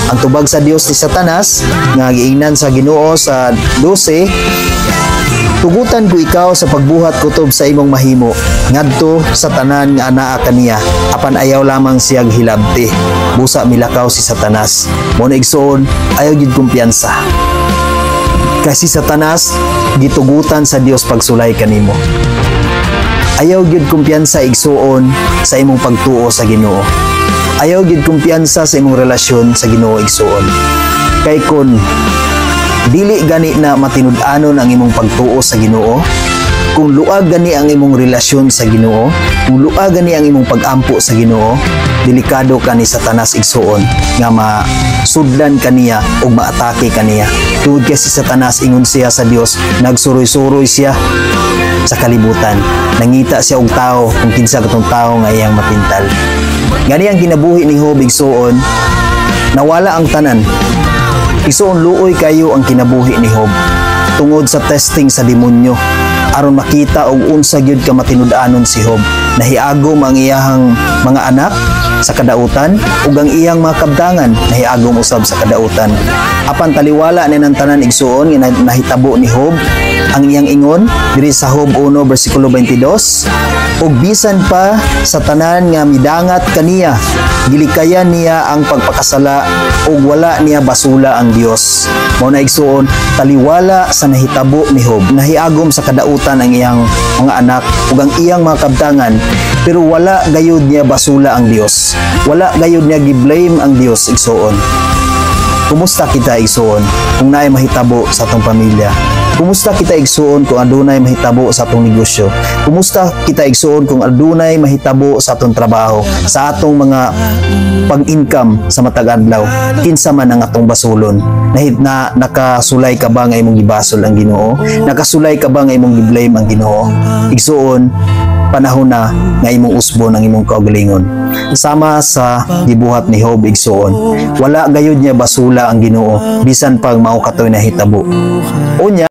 Ang tubag sa Dios ni Satanas nga giingnan sa Ginoo sa 12, tugutan ko ikaw sa pagbuhat kutob sa imong mahimo ngadto sa tanan nga anaa kaniya apan ayaw lamang siyang hilabti. Busa milakaw si Satanas. Mo na igsoon, ayaw gid kumpiyansa. Kasi Satanas gitugutan sa Dios pagsulay kanimo. Ayaw gid kumpiyansa igsuon sa imong pagtuo sa Ginoo. Ayaw gid kumpiyansa sa imong relasyon sa Ginoo igsuon. Kay kun dili gani na matinud-anon ang imong pagtuo sa Ginoo, kung luag gani ang imong relasyon sa Ginoo, kung luag gani ang imong pag-ampo sa Ginoo, delikado ka ni Satanas igsuon nga masudlan kaniya o maatake kaniya. Tungod kay si Satanas ingon siya sa Dios, nagsuroy-suroy siya sa kalibutan. Nangita siya og tao kung kinsa katong tao nga iyang mapintal. Gani ang kinabuhi ni Job igsuon, nawala ang tanan. Igsuon luoy kayo ang kinabuhi ni Job tungod sa testing sa demonyo aron makita og unsa gyud ka matinud-anon si Job. Nahiagom ang iyahang mga anak sa kadautan ug ang iyang mga kabdangan nahiagom usab sa kadautan. Apan taliwala ni nang tanan igsuon nga nahitabo ni Job ang iyang ingon diri sa Job 1 bersikulo 22, ug bisan pa sa tanan nga midangat kaniya gilikayan niya ang pagpakasala ug wala niya basula ang Dios. Mao na igsuon, taliwala sa nahitabo ni Job, nahiagom sa kadautan ang iyang mga anak ug ang iyang mga kabtangan, pero wala gayud niya basula ang Dios. Wala gayud niya gi-blame ang Dios igsuon. Kumusta kita igsuon kung naay mahitabo sa atong pamilya? Kumusta kita igsuon kung adunay mahitabo sa atong negosyo? Kumusta kita igsuon kung adunay mahitabo sa atong trabaho, sa atong mga pag-income sa matag adlaw? Kinsa man ang atong basulon? Na nakasulay ka ba nga imong gibasol ang Ginoo? Nakasulay ka ba nga imong gi-blame ang Ginoo? Igsuon, panahon na nga imong usbon ang imong kaugalingon. Sama sa gibuhat ni Job igsuon, wala gayud niya basula ang Ginoo bisan pag mao katoy nahitabo. Unya